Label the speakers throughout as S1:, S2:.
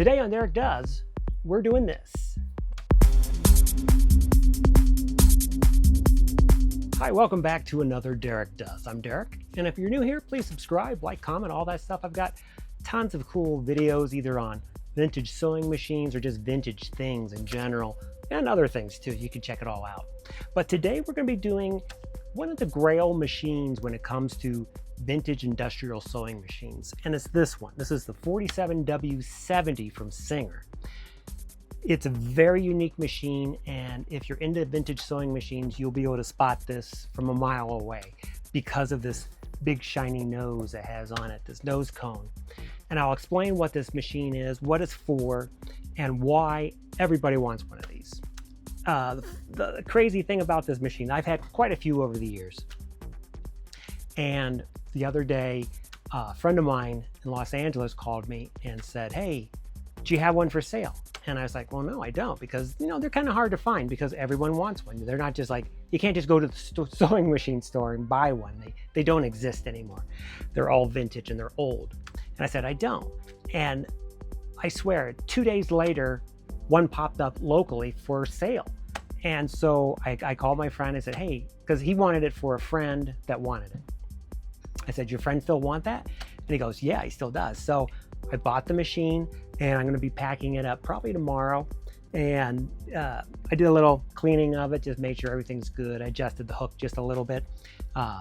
S1: Today on Derek Does, we're doing this. Hi, welcome back to another Derek Does. I'm Derek, and if you're new here, please subscribe, like, comment, all that stuff. I've got tons of cool videos either on vintage sewing machines or just vintage things in general, and other things too. You can check it all out. But today we're going to be doing one of the grail machines when it comes to vintage industrial sewing machines, and it's this one. This is the 47W70 from Singer. It's a very unique machine, and if you're into vintage sewing machines, you'll be able to spot this from a mile away because of this big shiny nose it has on it, this nose cone. And I'll explain what this machine is, what it's for, and why everybody wants one of these. The crazy thing about this machine, I've had quite a few over the years. And the other day, a friend of mine in Los Angeles called me and said, "Hey, do you have one for sale?" And I was like, "Well, no, I don't," because, you know, they're kind of hard to find because everyone wants one. They're not just like, you can't just go to the sewing machine store and buy one. They don't exist anymore. They're all vintage and they're old. And I said, I don't. And I swear, 2 days later, one popped up locally for sale. And so I called my friend. I said, "Hey," because he wanted it for a friend that wanted it. I said, "Your friend still want that?" And he goes, "Yeah, he still does." So I bought the machine, and I'm going to be packing it up probably tomorrow. And I did a little cleaning of it, just made sure everything's good. I adjusted the hook just a little bit.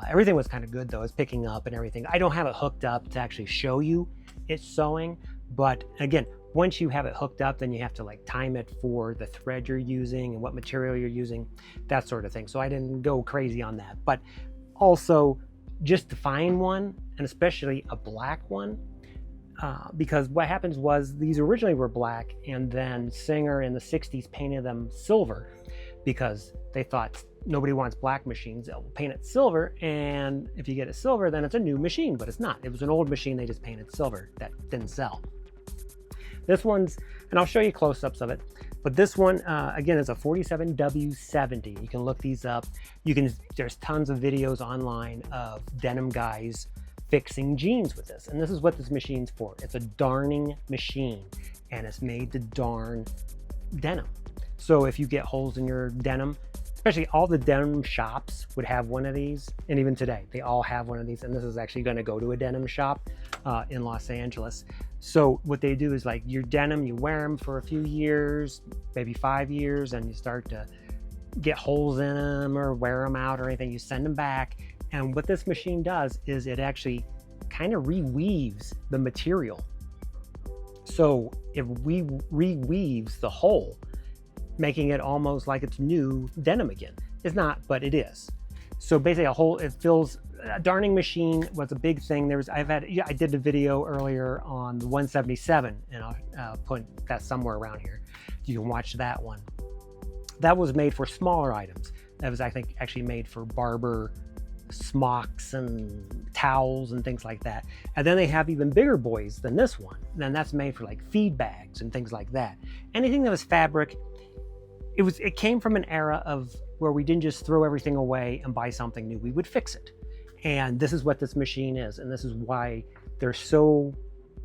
S1: Everything was kind of good though. It's picking up and everything. I don't have it hooked up to actually show you it's sewing, but again, once you have it hooked up, then you have to like time it for the thread you're using and what material you're using, that sort of thing. So I didn't go crazy on that. But also, just to find one, and especially a black one, because what happens was these originally were black, and then Singer in the 60s painted them silver because they thought nobody wants black machines, they'll paint it silver, and if you get it silver, then it's a new machine, but it's not. It was an old machine, they just painted silver, that didn't sell. This one's, and I'll show you close-ups of it, but this one, again, is a 47W70. You can look these up. There's tons of videos online of denim guys fixing jeans with this, and this is what this machine's for. It's a darning machine, and it's made to darn denim. So if you get holes in your denim, especially all the denim shops would have one of these, and even today, they all have one of these, and this is actually gonna go to a denim shop in Los Angeles. So what they do is, like, your denim, you wear them for a few years, maybe 5 years, and you start to get holes in them or wear them out or anything, you send them back. And what this machine does is it actually kind of reweaves the material. So it reweaves the hole, making it almost like it's new denim again. It's not, but it is. So basically a darning machine was a big thing. I did a video earlier on the 177, and I'll put that somewhere around here. You can watch that one. That was made for smaller items. That was, I think, actually made for barber smocks and towels and things like that. And then they have even bigger boys than this one. Then that's made for like feed bags and things like that. Anything that was fabric, it came from an era of where we didn't just throw everything away and buy something new. We would fix it. And this is what this machine is. And this is why they're so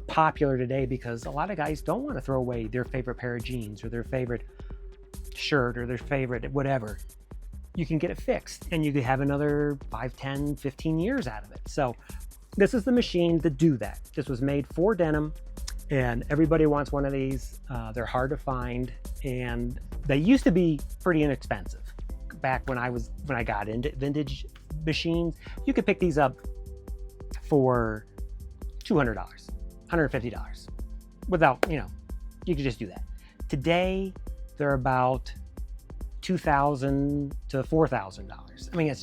S1: popular today, because a lot of guys don't want to throw away their favorite pair of jeans or their favorite shirt or their favorite whatever. You can get it fixed and you could have another 5, 10, 15 years out of it. So this is the machine to do that. This was made for denim, and everybody wants one of these. They're hard to find, and they used to be pretty inexpensive. Back when I got into vintage machines, you could pick these up for $200, $150 without, you could just do that. Today, they're about $2,000 to $4,000. I mean,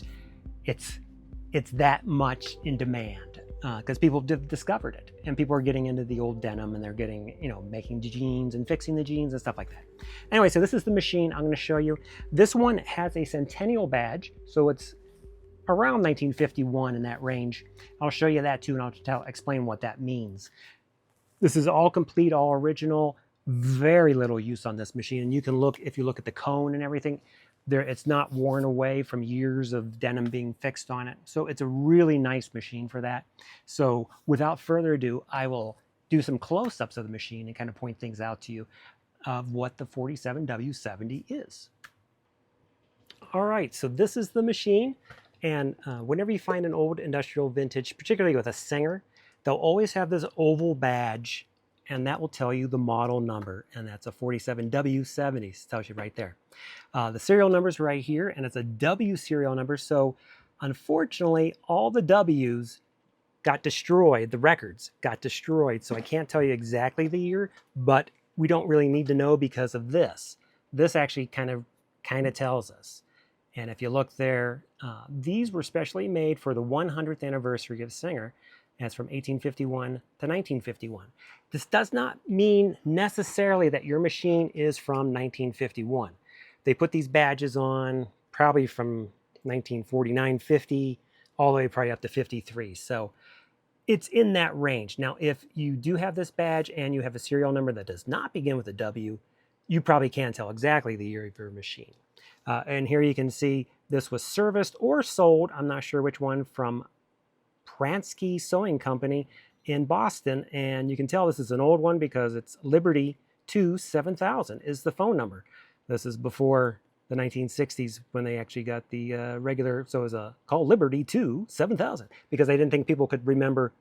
S1: it's that much in demand because people have discovered it, and people are getting into the old denim, and they're getting, making jeans and fixing the jeans and stuff like that. Anyway, so this is the machine I'm going to show you. This one has a centennial badge, so it's around 1951 in that range. I'll show you that too, and I'll explain what that means. This is all complete, all original. Very little use on this machine, and you can look, if you look at the cone and everything, it's not worn away from years of denim being fixed on it. So it's a really nice machine for that. So without further ado, I will do some close-ups of the machine and kind of point things out to you of what the 47W70 is. All right, so this is the machine. And whenever you find an old industrial vintage, particularly with a Singer, they'll always have this oval badge, and that will tell you the model number, and that's a 47W70. It tells you right there. The serial number's right here, and it's a W serial number, so unfortunately, all the W's got destroyed, the records got destroyed, so I can't tell you exactly the year, but we don't really need to know because of this. This actually kind of tells us. And if you look there, these were specially made for the 100th anniversary of Singer, and it's from 1851 to 1951. This does not mean necessarily that your machine is from 1951. They put these badges on probably from 1949, 50, all the way probably up to 53. So it's in that range. Now, if you do have this badge and you have a serial number that does not begin with a W, you probably can't tell exactly the year of your machine. And here you can see this was serviced or sold, I'm not sure which one, from Pransky Sewing Company in Boston. And you can tell this is an old one because it's Liberty 2 7000 is the phone number. This is before the 1960s when they actually got the regular, so it was called Liberty 2 7000 because they didn't think people could remember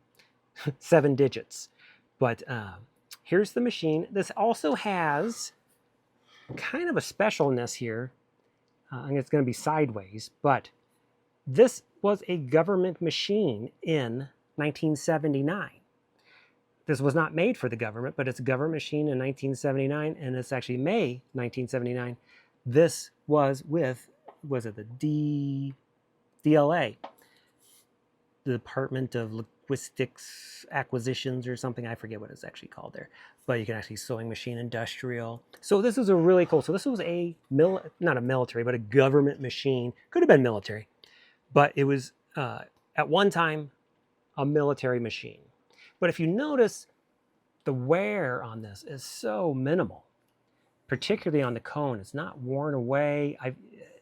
S1: 7 digits. But here's the machine. This also has kind of a specialness here. And it's going to be sideways, but this was a government machine in 1979. This was not made for the government, but it's a government machine in 1979, and it's actually May 1979. This was with, was it the DLA, the Department of Linguistics Acquisitions or something. I forget what it's actually called there. But you can actually sewing machine industrial. So this is a really cool, so this was a, not a military, but a government machine. Could have been military, but it was at one time a military machine. But if you notice, the wear on this is so minimal, particularly on the cone. It's not worn away.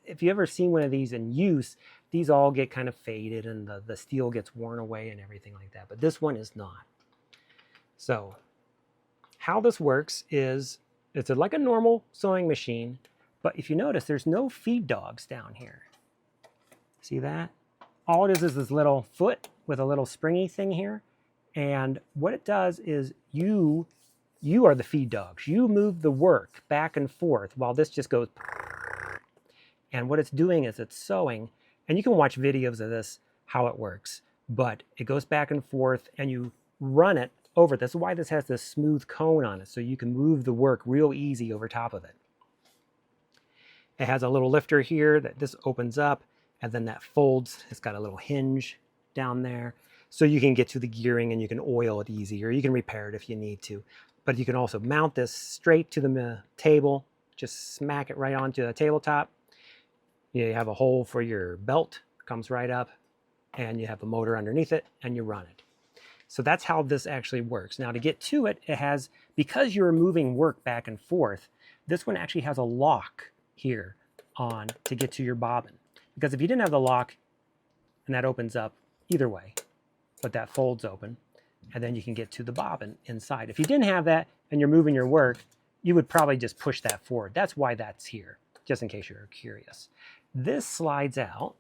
S1: If you ever seen one of these in use, these all get kind of faded and the steel gets worn away and everything like that. But this one is not. So how this works is it's like a normal sewing machine, but if you notice, there's no feed dogs down here. See that? All it is this little foot with a little springy thing here. And what it does is you are the feed dogs. You move the work back and forth while this just goes. And what it's doing is it's sewing. And you can watch videos of this, how it works. But it goes back and forth and you run it over. That's why this has this smooth cone on it, so you can move the work real easy over top of it. It has a little lifter here that this opens up, and then that folds. It's got a little hinge down there, so you can get to the gearing and you can oil it easy, or you can repair it if you need to. But you can also mount this straight to the table, just smack it right onto the tabletop. You have a hole for your belt, comes right up, and you have a motor underneath it, and you run it. So that's how this actually works. Now to get to it, it has, because you're moving work back and forth, this one actually has a lock here on to get to your bobbin. Because if you didn't have the lock, and that opens up either way, but that folds open, and then you can get to the bobbin inside. If you didn't have that and you're moving your work, you would probably just push that forward. That's why that's here, just in case you're curious. This slides out.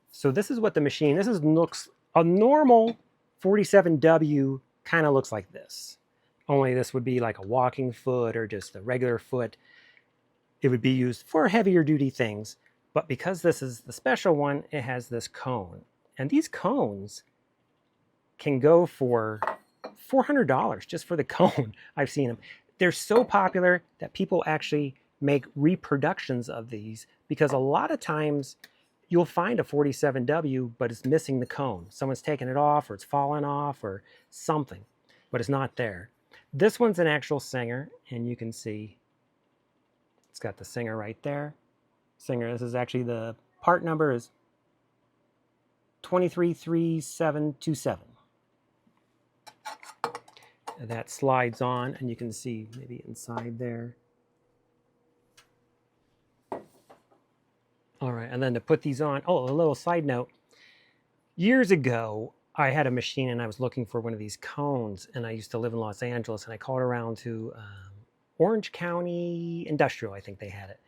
S1: So this is what the machine, looks a normal 47W kind of looks like this. Only this would be like a walking foot or just a regular foot. It would be used for heavier duty things. But because this is the special one, it has this cone. And these cones can go for $400 just for the cone. I've seen them. They're so popular that people actually make reproductions of these because a lot of times you'll find a 47W, but it's missing the cone. Someone's taken it off or it's fallen off or something, but it's not there. This one's an actual Singer, and you can see it's got the Singer right there. Singer, this is actually the part number is 233727. And that slides on, and you can see maybe inside there. All right, and then to put these on, oh, a little side note. Years ago, I had a machine and I was looking for one of these cones, and I used to live in Los Angeles, and I called around to Orange County Industrial, I think they had it.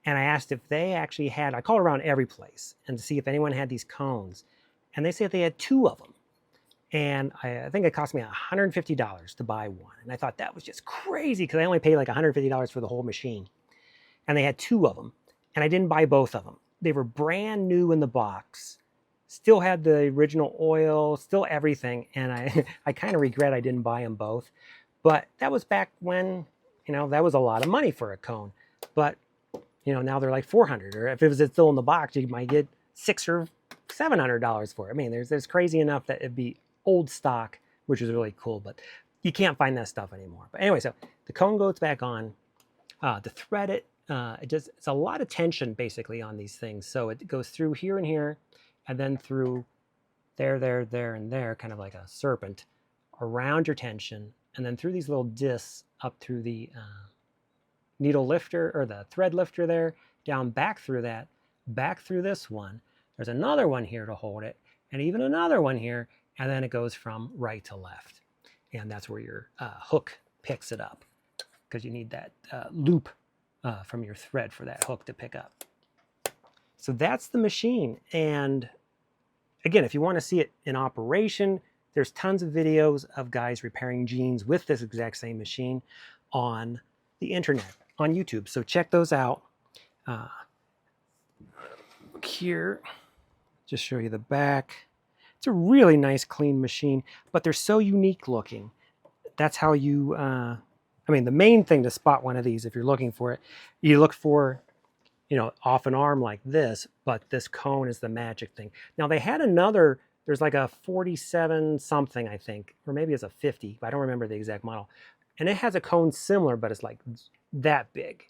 S1: And I asked if they actually had, I called around every place and to see if anyone had these cones. And they said they had 2 of them. And I think it cost me $150 to buy one. And I thought that was just crazy because I only paid like $150 for the whole machine. And they had 2 of them. And I didn't buy both of them. They were brand new in the box. Still had the original oil, still everything. And I kind of regret I didn't buy them both. But that was back when, that was a lot of money for a cone. But, now they're like $400. Or if it was still in the box, you might get $600 or $700 for it. I mean, there's crazy enough that it'd be old stock, which is really cool, but you can't find that stuff anymore. But anyway, so the cone goes back on. To thread it, it's a lot of tension basically on these things. So it goes through here and here, and then through there, and there, kind of like a serpent around your tension, and then through these little discs up through the needle lifter or the thread lifter there, down back through that, back through this one. There's another one here to hold it, and even another one here, and then it goes from right to left. And that's where your hook picks it up, because you need that loop from your thread for that hook to pick up. So that's the machine. And again, if you want to see it in operation, there's tons of videos of guys repairing jeans with this exact same machine on the internet, on YouTube. So check those out. Look here, just show you the back. It's a really nice, clean machine, but they're so unique looking. That's how you, the main thing to spot one of these, if you're looking for it, you look for, off an arm like this, but this cone is the magic thing. Now they had another, there's like a 47 something, I think, or maybe it's a 50, but I don't remember the exact model. And it has a cone similar, but it's like that big.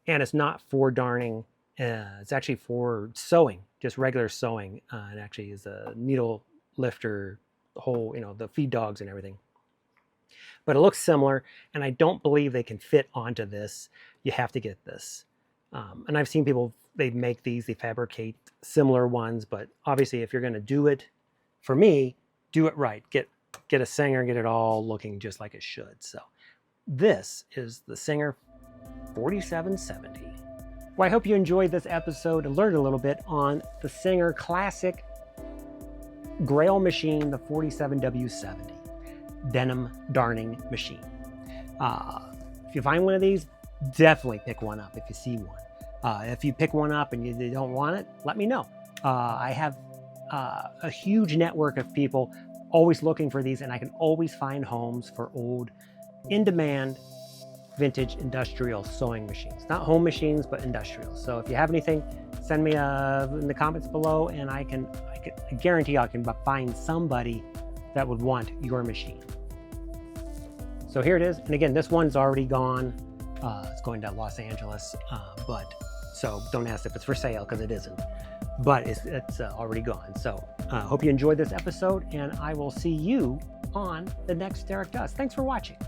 S1: And it's not for darning. It's actually for sewing, just regular sewing. It actually is a needle lifter, whole, the feed dogs and everything. But it looks similar, and I don't believe they can fit onto this. You have to get this. And I've seen people, they make these, they fabricate similar ones, but obviously if you're going to do it, for me, do it right. Get a Singer, get it all looking just like it should. So this is the Singer 4770. Well, I hope you enjoyed this episode and learned a little bit on the Singer classic Grail machine, the 47W70 denim darning machine. If you find one of these, definitely pick one up if you see one. If you pick one up and you don't want it, let me know. I have a huge network of people always looking for these, and I can always find homes for old, in-demand, vintage industrial sewing machines. Not home machines, but industrial. So if you have anything, send me in the comments below, and I guarantee I can find somebody that would want your machine. So here it is. And again, this one's already gone. It's going to Los Angeles, so don't ask if it's for sale, because it isn't. But it's already gone. So hope you enjoyed this episode, and I will see you on the next Derek Does. Thanks for watching.